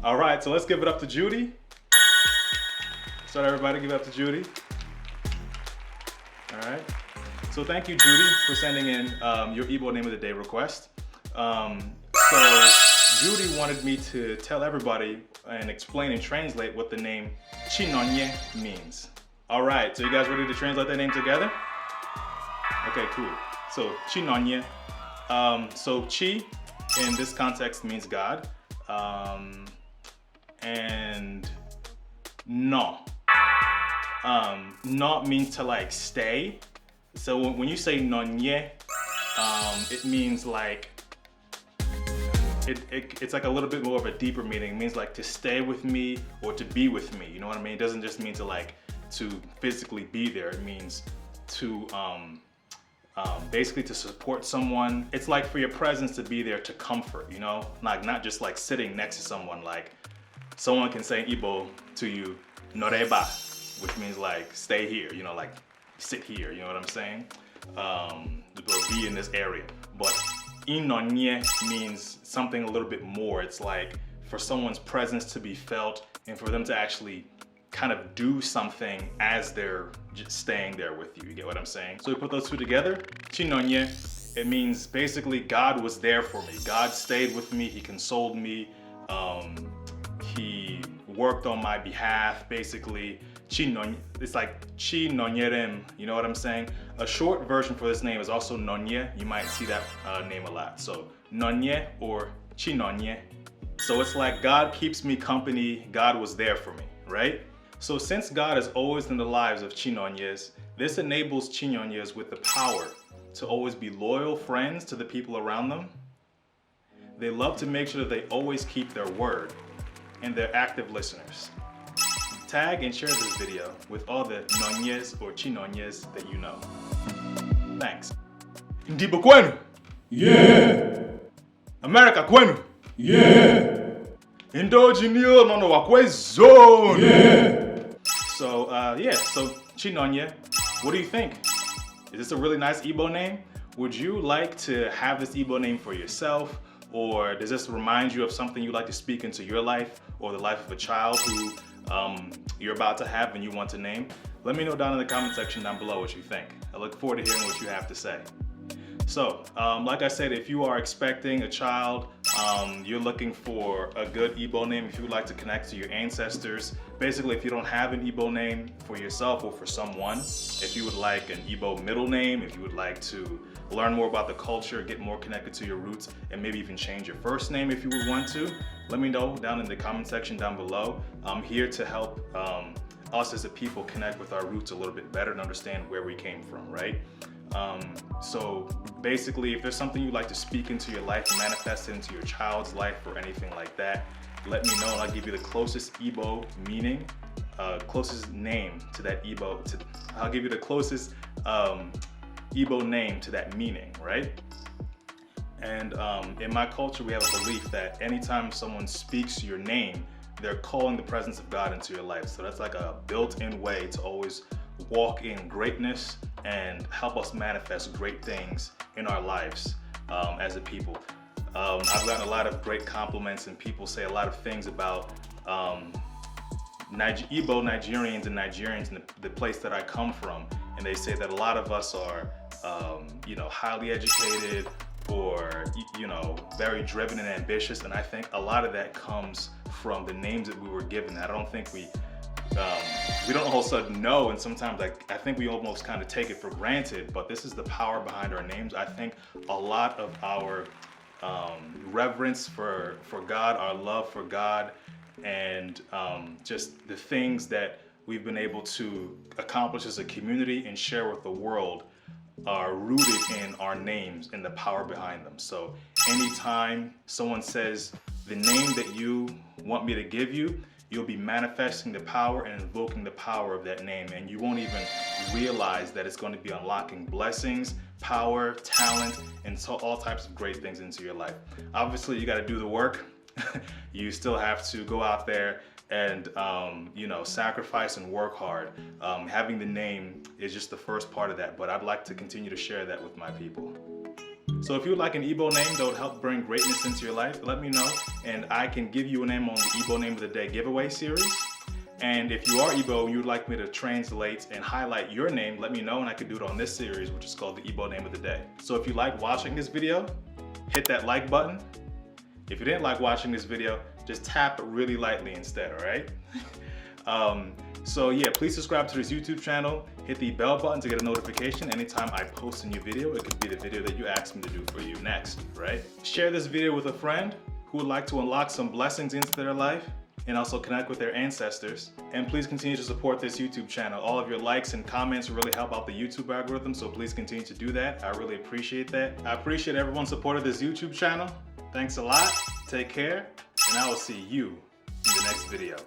All right, so let's give it up to Judy. Start everybody, give it up to Judy. All right. So thank you, Judy, for sending in your Igbo Name of the Day request. So Judy wanted me to tell everybody and explain and translate what the name Chinonye means. All right, so you guys ready to translate that name together? Okay, cool. So Chinonye. So Chi in this context means God. And no. No means to like stay. So when you say nonye, it means like, it's like a little bit more of a deeper meaning. It means like to stay with me or to be with me. You know what I mean? It doesn't just mean to physically be there. It means to basically to support someone. It's like for your presence to be there to comfort, you know? Like not just like sitting next to someone. Like someone can say in Igbo to you, noreba, which means like stay here, you know, like sit here, you know what I'm saying? Be in this area. But inonye means something a little bit more. It's like for someone's presence to be felt and for them to actually kind of do something as they're just staying there with you. You get what I'm saying? So we put those two together. Chinonye, it means basically God was there for me. God stayed with me. He consoled me. He worked on my behalf, basically. It's like Chi Nonyerem, you know what I'm saying? A short version for this name is also Nonye. You might see that name a lot. So Nonye or Chi Nonye. So it's like God keeps me company. God was there for me, right? So since God is always in the lives of Chinonyes, this enables Chinonyes with the power to always be loyal friends to the people around them. They love to make sure that they always keep their word, and they're active listeners. Tag and share this video with all the Nonyes or Chinonyes that you know. Thanks. Ndibo kwenu? Yeah. America kwenu? Yeah. Indojinil nono wakwe zone. Yeah. So so Chinonye, what do you think? Is this a really nice Igbo name? Would you like to have this Igbo name for yourself? Or does this remind you of something you'd like to speak into your life or the life of a child who you're about to have and you want to name? Let me know down in the comment section down below what you think. I look forward to hearing what you have to say. So, like I said, if you are expecting a child, you're looking for a good Igbo name, if you would like to connect to your ancestors, basically if you don't have an Igbo name for yourself or for someone, if you would like an Igbo middle name, if you would like to learn more about the culture, get more connected to your roots, and maybe even change your first name if you would want to, let me know down in the comment section down below. I'm here to help us as a people connect with our roots a little bit better and understand where we came from, right? So basically, if there's something you'd like to speak into your life, manifest it into your child's life or anything like that, let me know and I'll give you the closest Igbo meaning, closest name to that Igbo, I'll give you the closest Igbo name to that meaning, right? And in my culture, we have a belief that anytime someone speaks your name, they're calling the presence of God into your life. So that's like a built-in way to always walk in greatness and help us manifest great things in our lives as a people. I've gotten a lot of great compliments and people say a lot of things about Igbo Nigerians and Nigerians in the place that I come from. And they say that a lot of us are, highly educated or, very driven and ambitious. And I think a lot of that comes from the names that we were given. I don't think we don't all of a sudden know, and sometimes I think we almost kind of take it for granted, but this is the power behind our names. I think a lot of our reverence for God, our love for God, and just the things that we've been able to accomplish as a community and share with the world are rooted in our names and the power behind them. So anytime someone says the name that you want me to give you, you'll be manifesting the power and invoking the power of that name, and you won't even realize that it's going to be unlocking blessings, power, talent, and so all types of great things into your life. Obviously, you got to do the work. You still have to go out there and sacrifice and work hard. Having the name is just the first part of that, but I'd like to continue to share that with my people. So if you would like an Igbo name that would help bring greatness into your life, let me know, and I can give you a name on the Igbo Name of the Day giveaway series. And if you are Igbo and you'd like me to translate and highlight your name, let me know and I can do it on this series, which is called the Igbo Name of the Day. So if you like watching this video, hit that like button. If you didn't like watching this video, just tap really lightly instead, all right? So yeah, please subscribe to this YouTube channel. Hit the bell button to get a notification anytime I post a new video. It could be the video that you asked me to do for you next, right? Share this video with a friend who would like to unlock some blessings into their life and also connect with their ancestors. And please continue to support this YouTube channel. All of your likes and comments really help out the YouTube algorithm, so please continue to do that. I really appreciate that. I appreciate everyone's support of this YouTube channel. Thanks a lot, take care, and I will see you in the next video.